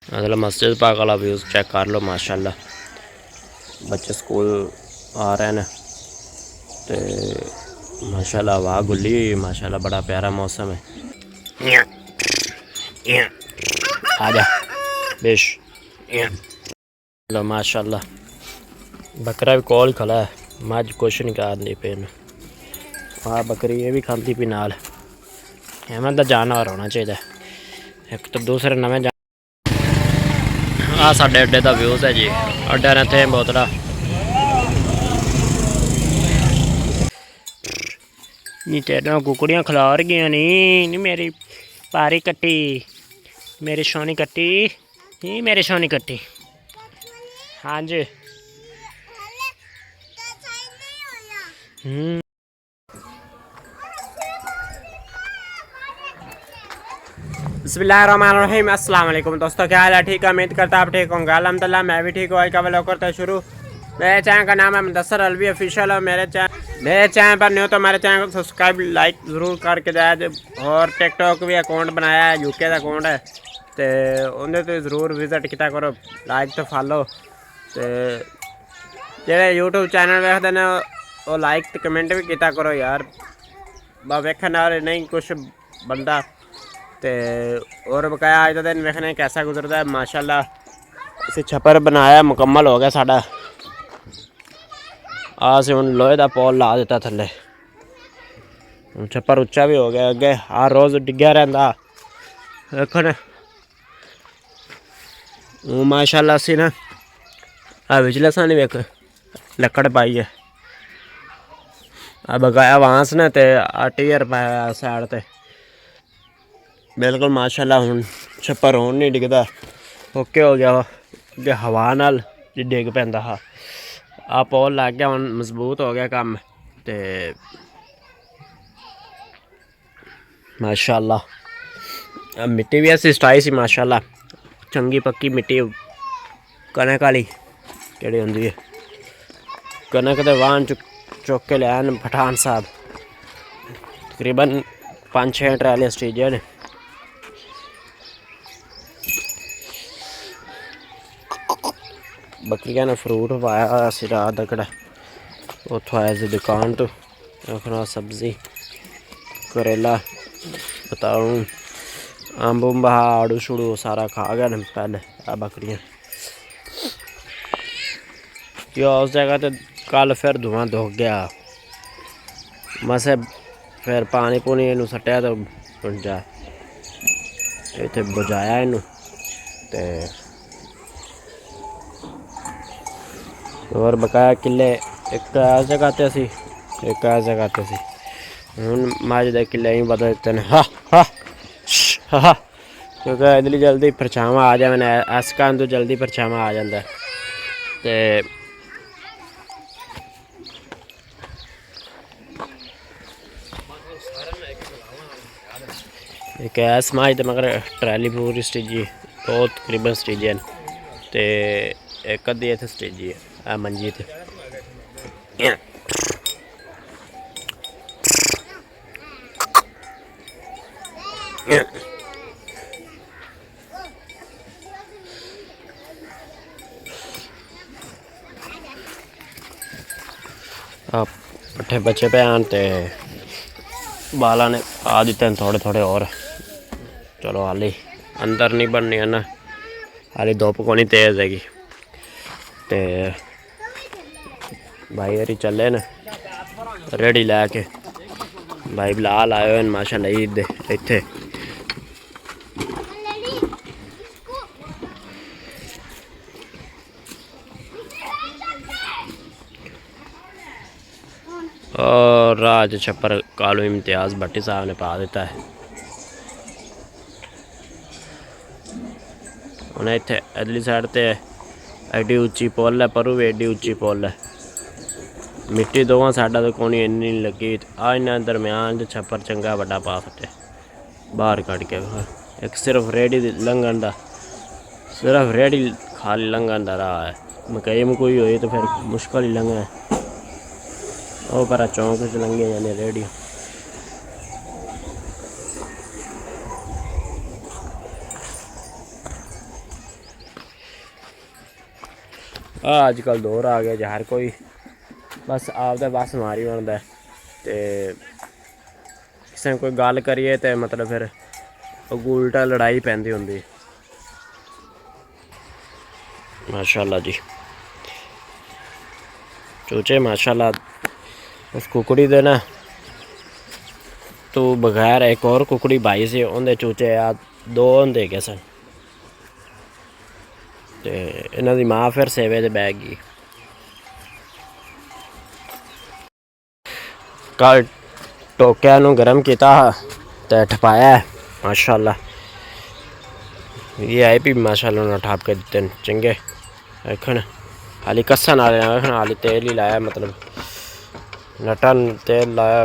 मतलब मस्जिद पाक वाला व्यूज़ चेक कर लो माशाल्लाह। बच्चे स्कूल आ रहे हैं तो माशाल्लाह हवा गुल्ली हुई माशाल्लाह, बड़ा प्यारा मौसम है। आजा बेश माशाल्लाह। बकरा भी कोल खड़ा है, मज कुछ नहीं कर नहीं पे। हाँ बकरी ये भी खाती पी नाल। एवं का जानवर होना चाहिए। एक तो दूसरे नवे आ साढ़े अड्डे का व्यूज़ है जी। अड्डे ने इतने बोतल नी तेरा कुकड़ियाँ खिलार गई नी मेरी पारी कट्टी, मेरी सोनी कट्टी, ही मेरी सोनी कट्टी। हाँ जी बिस्मिल्लाहिर्रहमानिर्रहीम। अस्सलाम वालेकुम दोस्तों, क्या हाल है? ठीक है, उम्मीद करता आप ठीक होंगे। अल्हम्दुलिल्लाह मैं भी ठीक हूँ। आज का व्लॉग करते हैं शुरू। मेरे चैनल का नाम है मुदस्सर अलवी ऑफिशियल और मेरे चैनल पर न्यू तो मेरे चैनल को सब्सक्राइब लाइक ज़रूर करके जाए। और टिकटॉक भी अकाउंट बनाया है, यूके का अकाउंट है तो उन्हें तो ज़रूर विजिट किया करो, लाइक तो फॉलो। तो जेह्ड़े यूट्यूब चैनल वेखदे ने वो लाइक तो कमेंट भी किया करो यार, वेखन नहीं कुछ बनता। तो और बकाया अज का दिन वेखने कैसा गुजरता है। माशाल्लाह इसे छप्पर बनाया मुकम्मल हो गया साडा। अस हुण लोहे का पोल ला दिता थल्ले, छप्पर उच्चा भी हो गया। अगे हर रोज़ डिग्या रहिंदा वेखन। माशाल्लाह असी ना विचले सा नहीं वेख लकड़ पाई है, बकाया वांस ने तो टीयर पाया सैड ते बिल्कुल माशाल्लाह। हुण छप्पर होण नहीं डिगदा, ओके हो गया। अगे हवा नाल डिग पैंदा हा, आ पोल लग गया, हुण मजबूत हो गया काम। तो माशाल्लाह मिट्टी भी ऐसी स्टाई सी माशाल्लाह, चंगी पक्की मिट्टी कनक वाली केड़ी होंदी है। कनक दे वाहन चुक के लैन पठान साहब, तकरीबन 5-6 ट्रैले स्टीजे ने। बकरिया ने फ्रूट पाया असी रात दकड़ा उतों आए थे दुकान तो आखना सब्जी करेला बताऊँ अंब उम्ब आड़ू छूड़ू सारा खा गया न पहले आ बकरियाँ। यो उस जगह तो कल फिर धुआं धुक गया, मसे फिर पानी पुनी इनू सट्टिया तो जा इतने बुझाया इनू। तो और बकाया किले एक इस जगह ते सी एक इस जगह ते सी। हुण मज दे किले ही बदल दिते ने। हा हा हा क्योंकि इधरली जल्दी परछावां आ जाए, मैंने इस कान तो जल्दी परछावां आ जाता है। तो एक ऐस माज तो मगर ट्रैली पूरी स्टिजी दो तकरीबन स्टिजे न, तो एक अद्धी इत्थे स्टिजी है मंजी ते। पट्ठे बचे पे आन ते बाला ने आ दिते थोड़े थोड़े और। चलो हाली अंदर नहीं बननी है ना, हाली धुप को नहीं तेज़ हैगी। तो भाई हरी चले न रेडी लैके, भाई बिलाल आए हुए माशाल्लाह ईद दे इत्थे। और राज छप्पर कालू इम्तियाज़ भट्टी साहब ने पा दिता है। उन्हें इतने अगली साइड ते एडी उच्ची पुल है, परू भी एडी उच्ची पुल है। मिट्टी दोवां साइडा तो कोनी इन्नी नहीं लगी। आ इन्हें दरम्यान छप्पर चंगा वड्डा पा सटे बाहर कट के। एक सिर्फ रेडी लंघन का, सिर्फ रेडी खाली लंघन का राह है। मकई मकई हुई तो फिर मुश्किल ही लंघना है। वो पर चौंक च लंघे जाने रेडी। अजकल दौर आ गया हर कोई बस आपदा बस मारी होंदा ते किसी ने कोई गल करिए तो मतलब फिर उल्टा लड़ाई पैंदी होंदी। माशाल्लाह जी चूचे माशाल्लाह उस कुकड़ी दे ना तो बगैर एक और कुकड़ी भाई से उनके चूचे आ दो होंदे के सन ते इन्हां दी मां फिर सेवे ते बैग गई। कल टोक्या नूं गर्म किया तो ठपाया माशाल्लाह ये आए भी माशाल्लाह उन्होंने ठप के दिते चंगे रखन हाली कस्सन आ रखन हाली तेल ही लाया मतलब नटन तेल लाया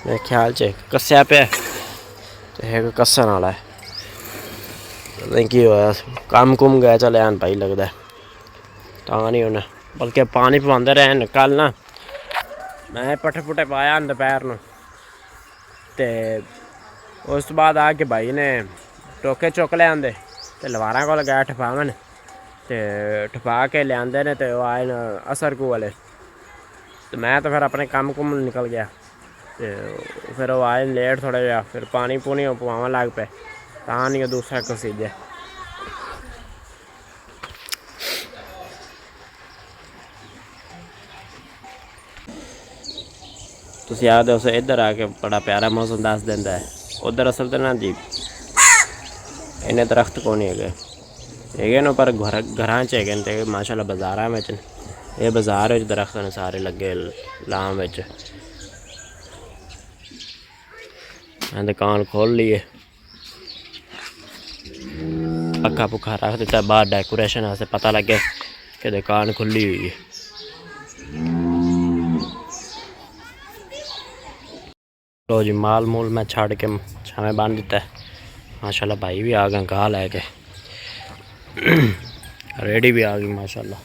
मेरे ख्याल च कस्या पे एक कस्सन वाला है पता की होया कम कुम गया चले आन भाई लगता है तां नहीं उन्हें बल्कि पानी पवांदे रहे कल ना मैं पट्ठे पुट्ठे पाया दोपहर नूं ते उस तो बाद आके भाई ने टोके चुक ले आंदे ते लवारा कोल गए ठपावन ते ठपा के ले आंदे ने ते आए न असर को वाले तो मैं तो फिर अपने कम कुम निकल गया ते फिर वो आए लेट थोड़ा जहा फिर पानी पूनी पवावन लग पे तां नहीं दूसरा कसीजे। तुम याद है उसे इधर आके बड़ा प्यारा मौसम दस दिता है उधर असल तो ना जी इन्ने दरख्त को नहीं है ना पर घर च है माशाल्लाह बाजारा में ये बाजार दरख्त ने सारे लगे लाम मैं दुकान खोल ली है पक्का पुखा रख दिता बाहर डेकोरेशन वास्ते पता लगे कि दुकान खुली हुई है। लो जी माल मूल मैं छड़ के छावे बांध दिता है माशाल्लाह भाई भी आ गए गाह लैके रेडी भी आ गई माशाल्लाह।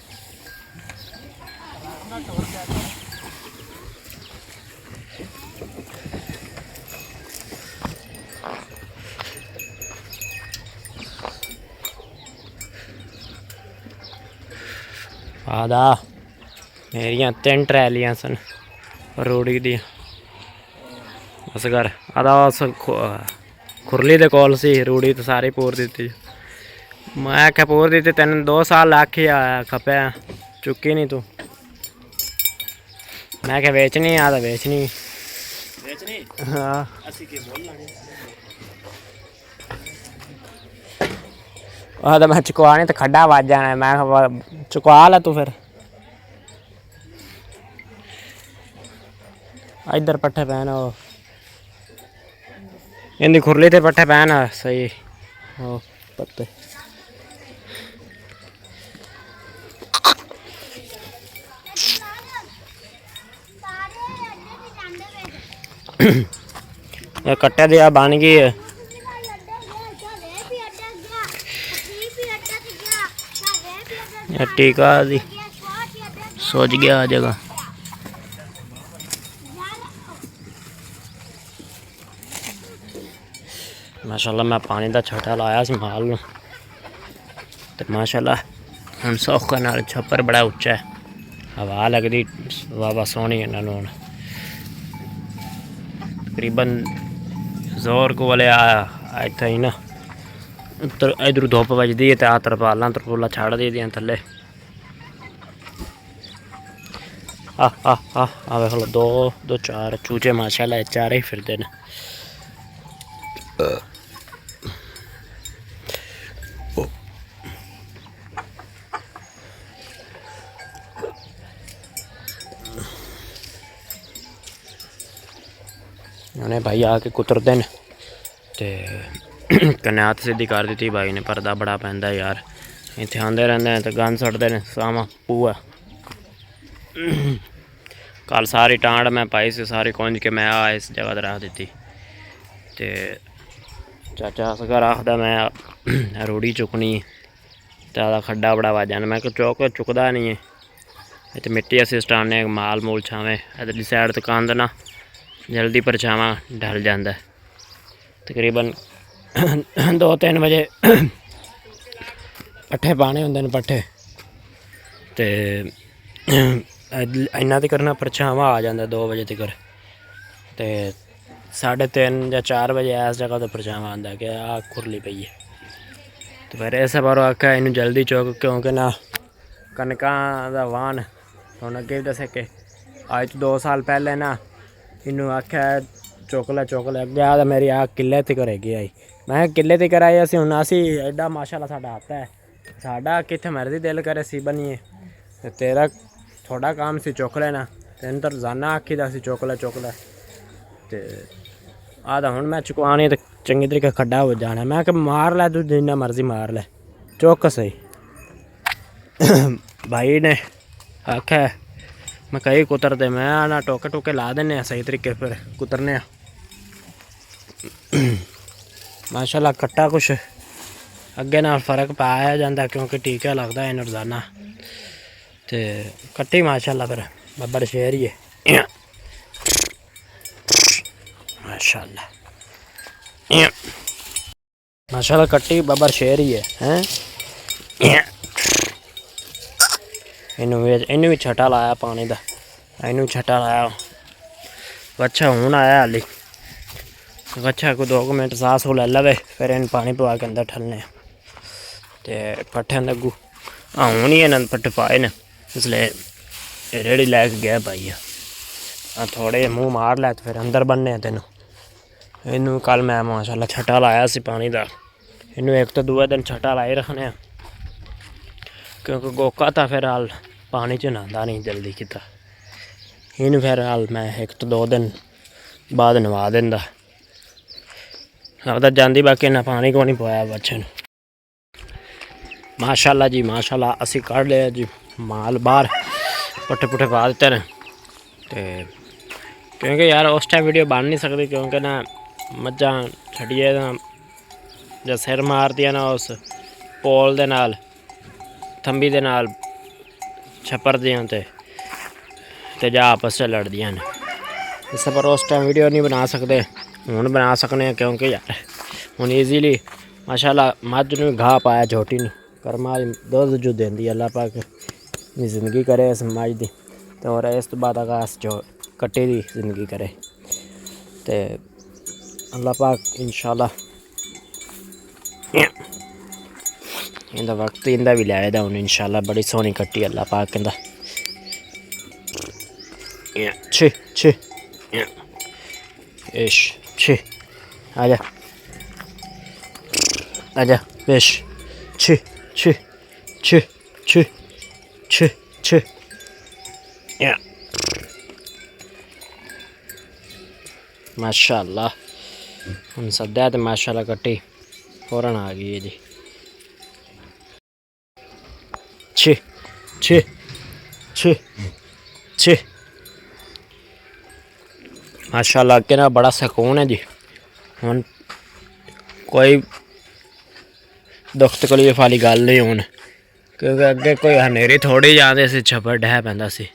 आदा मेरिया 3 ट्रैलियां सन रोड़ी दी बस घर आदा खुरली दे कोल सी रूड़ी तो सारी पूर दी मैं आख्या पूर दी तेन 2 साल आखी आया खपे चुकी नहीं तू मैं क्या बेचनी आ तो बेचनी हाँ तो मैं चुकवा नहीं तो खड्डा बज जाना मैं चुकवा ला तू फिर इधर पट्ठे पैन वो इनकी खुरली ते पट्ठे पैन सही ओ पत्ते कट्टे दिया बन गई है टीका दी सोच गया आ जगह माशाल्लाह मैं पानी का छटा लाया माल में तो माशाल्लाह हम सौखा नाल छप्पर बड़ा उच्चा है हवा लगती वाह सोहनी इन्होंने हूँ तकरीबन जोर को वाले इतना ही ना इधर धुप बजती है तो आ तरपाला तरपूला छड़ दी दियां थले वेख लो 2 4 चूचे माशाल्लाह चारे ही फिरते हैं। उन्हें भाई आके कुतरते हैं तो कनात सीधी कर दी भाई ने पर्दा बड़ा पैंदा यार इतने आते रहते हैं तो गंद सटते हैं सामा पूआ कल सारी टांड मैं पाई सी सारी कुंज के मैं इस जगह पर रख दी तो चाचा असगर आखदा मैं रूड़ी चुकनी तो खड्डा बड़ा वजन मैं चौक चुकदा नहीं है इतने मिट्टी अस स्टाने माल मूल छावें इधरली साइड तो कंध ना जल्दी परछावां ढल जाता है तकरीबन 2-3 ਵਜੇ ਪੱਠੇ ਪਾਣੇ ਹੁੰਦੇ ਨੇ ਪੱਠੇ ਤੇ ਇੰਨਾ ਤੇ ਕਰਨਾ ਪਰਛਾਵਾਂ ਆ ਜਾਂਦਾ 2 ਵਜੇ ਤੱਕ ਤੇ 3:30 ਜਾਂ 4 ਵਜੇ ਇਸ ਜਗ੍ਹਾ ਤੋਂ ਪਰਛਾਵਾਂ ਆਉਂਦਾ ਕਿ ਆ ਖੁਰਲੀ ਪਈ ਹੈ ਤੇ ਫਿਰ ਇਸ ਬਾਰ ਆਖਿਆ ਇਹਨੂੰ ਜਲਦੀ ਚੁੱਕ ਕਿਉਂਕਿ ਨਾ ਕਣਕਾਂ ਦਾ ਵਾਹਨ ਹੁਣ ਅੱਗੇ ਵੀ ਦੱਸਿਆ ਕਿ ਅੱਜ ਤੋਂ 2 ਸਾਲ ਪਹਿਲੇ ਨਾ ਇਹਨੂੰ ਆਖਿਆ ਚੁੱਕ ਲੈ ਅੱਗੇ ਆ ਮੇਰੀ ਆ ਕਿੱਲੇ ਤੇ ਕਰੇਗੀ ਆਈ ਮੈਂ ਕਿੱਲੇ ਤੇ ਕਰਾਈ ਅਸੀਂ ਹੁਣ ਅਸੀਂ ਐਡਾ ਮਾਸ਼ਾਅੱਲਾ ਸਾਡਾ ਹੱਥ ਹੈ ਸਾਡਾ ਕਿੱਥੇ ਮਰਜ਼ੀ ਦਿਲ ਕਰੇ ਸੀ ਬਣੀਏ ਤੇ ਤੇਰਾ ਥੋੜਾ ਕੰਮ ਸੀ ਚੁੱਕ ਲੈਣਾ ਤੈਨੂੰ ਤਾਂ ਰੋਜ਼ਾਨਾ ਆਖੀਦਾ ਸੀ ਚੁੱਕ ਲੈ ਤੇ ਆ ਤਾਂ ਹੁਣ ਮੈਂ ਚੁਕਵਾਉਣੀ ਤੇ ਚੰਗੀ ਤਰੀਕੇ ਖੱਡਾ ਹੋ ਜਾਣਾ ਮੈਂ ਕਿ ਮਾਰ ਲੈ ਤੂੰ ਜਿੰਨਾ ਮਰਜ਼ੀ ਮਾਰ ਲੈ ਚੁੱਕ ਸਹੀ ਭਾਈ ਨੇ ਆਖਿਆ मैं कहीं कुतरते मैं ना टोके टोके ला देने सही तरीके फिर कुतरने माशाल्लाह कट्टा कुछ अगे नाल फर्क पाया जाता क्योंकि टीका लगता है रोजाना तो कट्टी माशाल्लाह फिर बब्बर शेर ही है माशाल्लाह कट्टी बब्बर शेर ही है इनू भी छटा लाया पानी का इनू छटा लाया बच्चा हूँ आया हाली बच्चा को 2 मिनट सांस हो ले लवे फिर इन पानी पवा के अंदर ठलने तो पट्ठे लगू हूँ ही इन्होंने पट्ठे पाए न इसलिए रेड़ी लैके गया भाई थोड़े मुँह मार लै तो फिर अंदर बनने तेन इनू कल मैं माशाल्लाह छटा लाया सी पानी का इनू एक तो दूए दिन छटा लाई रखने क्योंकि गोका था फिर हाल पानी च नहाता नहीं जल्दी किता इन फिर हाल मैं 1-2 दिन बाद नवा देंदा अब तो जाती बाकी इन्ना पानी को नहीं पाया बच्चे माशाल्लाह जी माशाल्लाह असी कढ़ लिया जी माल बाहर पट्ठे पुट्ठे पा दिते ने क्योंकि यार उस टाइम वीडियो बन नहीं सकती क्योंकि ना मज्जां छड़िए ना जो सिर मार दिया ना उस पोल दे नाल थंबी दे नाल छप्पर दियां ते जा आपस च लड़दियां ने इस पर उस टाइम वीडियो नहीं बना सकते हुण बना सकने क्योंकि यार हुण ईजीली माशाल्लाह मझ नूं घाह पाया झोटी नूं कर्मा दुध जो देंदी अल्लाह पाक जिंदगी करे इस मझ दी तो और इस तो बाद अगर जो कट्टे दी जिंदगी करे तो अल्लाह पाक इंशाल्लाह इंदा वक्त इंदा भी लाए दा हूँ इंशाल्लाह बड़ी सोहनी कट्टी अल्लाह पाक इंदा छी छी इश छी आजा आजा बेश छी छी छी छी छी छी माशाल्लाह हम सद्या तो माशाल्लाह कट्टी फौरन आ गई है जी छी छी छी छी माशाल्लाह के ना बड़ा सुकून है जी हुण कोई दुख तकलीफ वाली गल नहीं हुण क्योंकि अगे कोई हनेरी थोड़ी जाते से छप्पर ढह पैंदा सी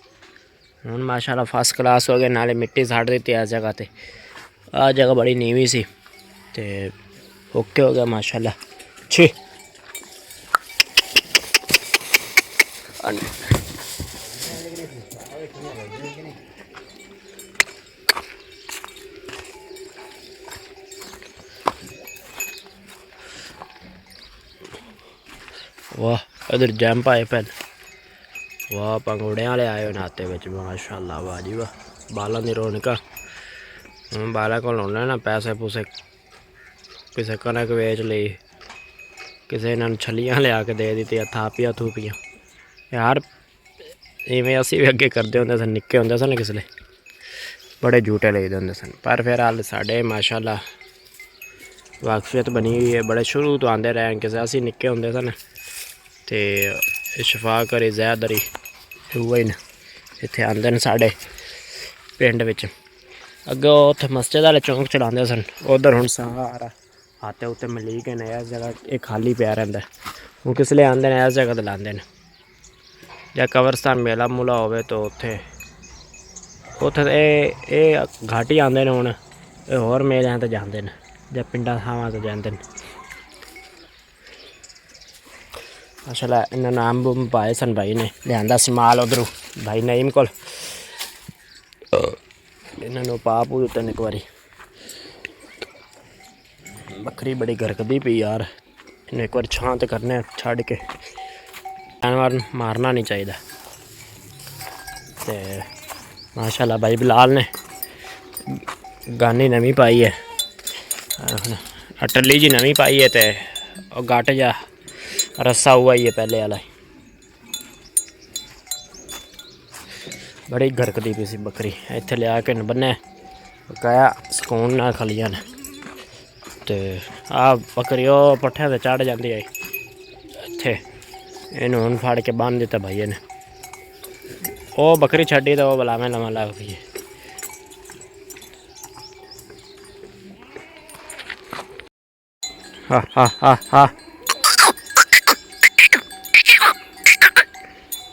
हुण माशाल्लाह फर्स्ट क्लास हो गया नाले मिट्टी साड़ दी इस जगह ते आ जगह बड़ी नीवी सी ते ओके हो गया माशाल्लाह छी वाह इधर जैम्प आए पैन वाह पंगुड़े वाले आए नाते बिच माशाल्लाह वाह जी वाह बालों की रौनक बालों को लाने ना पैसे पूसे किसी कनक वेच ली किसी इन्होंने छलियां लिया के दे दी थापियां थूपियां यार इवें असी भी अगे करते होंगे सन निक्के होंगे सन किसले बड़े झूटे लेते होंगे सन पर फिर हाल साढ़े माशाल्लाह वाकफियत बनी हुई है बड़े शुरू तो आते रहे किसे असी निक्के होंगे सन तो शफा करी जैदरी हुए न इतने आते हैं साढ़े पिंड विच अगे उत्थे मस्जिद वाले चौंक चलाते सन उधर हुण सारा हाथे उत्ते मिली के ने इस जगह ये खाली पिया रहिंदा वो किसले आते हैं इस जगह तो लाते हैं या कब्रस्तान मेला मूला हो तो उत्थे उत्थे घाटी आते हैं हुण होर मेलियां ते जाते हैं जब पिंडा थावां तो जाते हैं। माशाल्लाह इन्होंने नाम बूम पाए सन भाई ने लिया समाल उधरों भाई नईम को इन्होंने पा पू दिते एक बारी। बकरी बड़ी गरकदी पी यार, इन्हें एक बार छां तो करने छड़ के जानवर मारना नहीं चाहिए। तो माशाल्लाह भाई बिलाल ने गानी नवी पाई है, टल्ली जी नवी पाई है, तो गट जा रस्सा हुआ ही है पहले वाला। बड़ी गरकदी पी सी बकरी, इत्थे लिया के बन्ने पकाया सुकून ना खलियां ने। तो आ बकरी वो पट्ठे ते चढ़ जाती है, इत्थे इनू हुण फड़ के बन दिता भाई ने। वो बकरी छड्डी तो वो बलावे लवा लग पई है। हा हा हा हा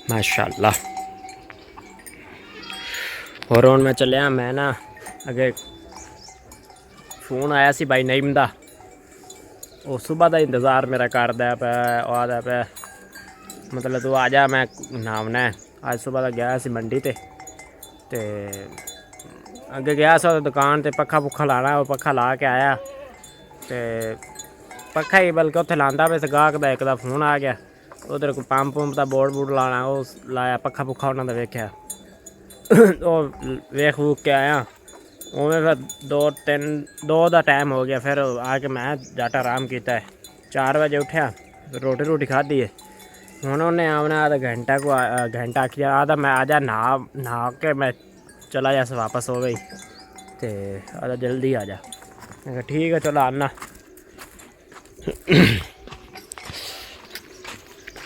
माशाल्लाह। और हुण मैं चलिया, मैं ना अगे फोन आया सी भाई नईम दा, वो सुबह का इंतज़ार मेरा करदा पे आदा पे मतलब तू आ जा मैं नामना है। आज सुबह का गया सी मंडी ते अगे गया सा दुकान ते पक्खा पुखा लाना, वो पक्खा ला के आया तो पक्खा ही बल्कि उत्थे लांदा पे गाहक दा एक दा फोन आ गया। उधर कोई पंप पुंप का बोर्ड बूर्ड लाना, वो लाया पक्खा पुखा उन्होंने वेख्या वो वेख वूख के आया। उमें फिर दो का टाइम हो गया, फिर आके मैं जट आराम किया है। 4 बजे उठा, रोटी रोटी खाधी है। हूँ उन्हें आना आधा घंटा आखिया आधा मैं आ जा नहा के मैं चला जा वापस हो गई, तो आधा जल्दी आ जा। मैं ठीक है चलो आना।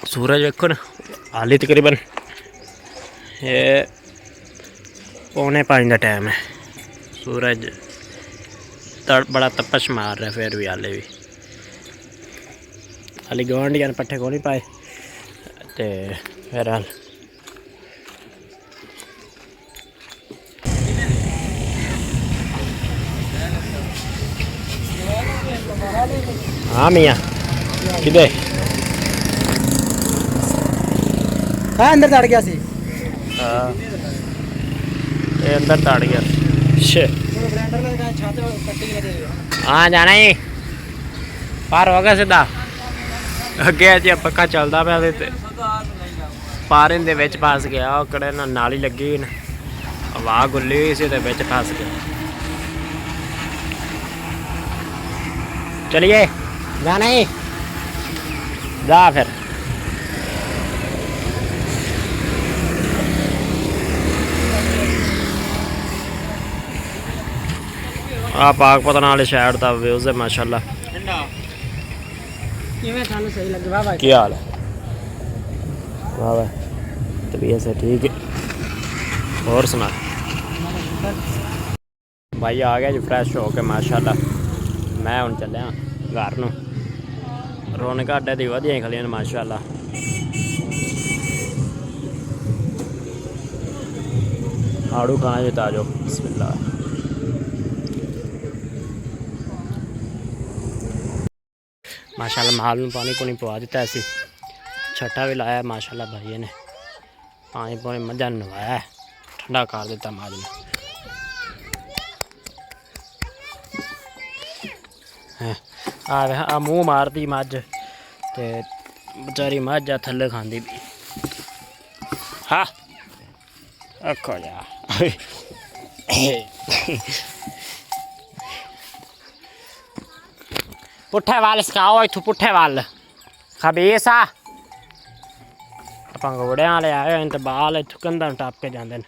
सूरज वेखो ना, हाली तकरीबन ये 4:45 का टाइम है। सूरज बड़ा तपश मार रहा है, फिर भी हाले भी हाली गवांढिया ने पट्ठे को नहीं पाए। तो फिर हाँ मियाँ किधे अंदर तड़ गया सी। हाँ ये अंदर तड़ गया। हाँ जाना ही पार हो गया सीधा अगे जी पक्का चलता पाया ते पार दे विच फस गया। वो कड़े ना नाली लगी न, हवा गुल्ली हुई सी ते विच फस गया। चलिए जाना ही जा फिर। आ पाक पतन वाले शहर का व्यूज़ है माशाल्लाह। की हाल है? वाह वाह तबीयत से ठीक है। और सुना भाई आ गया जी फ्रैश हो के माशाल्लाह। मैं हुण चलिया घर नूं। रौनक अड्डे दी वधिया खलियां माशाल्लाह। आड़ू खाना जी ताजो बिस्मिल्लाह। माशाल्लाह माल में पानी पुनी पवा दिता है, छट्टा भी लाया माशाल्लाह। भाई ने पानी पुनी मझा नवाया, ठंडा कर दिता माल ने। आ मुँह मारती मझ ते बेचारी मझ आ थले खाँदी भी। हाँ रखो जा पुट्ठे वाल सकाओ इतों पुट्ठे वाल खबीस आ। आप घोड़े वाले आए हो तो बाल इतों कंधा टप के जाते हैं।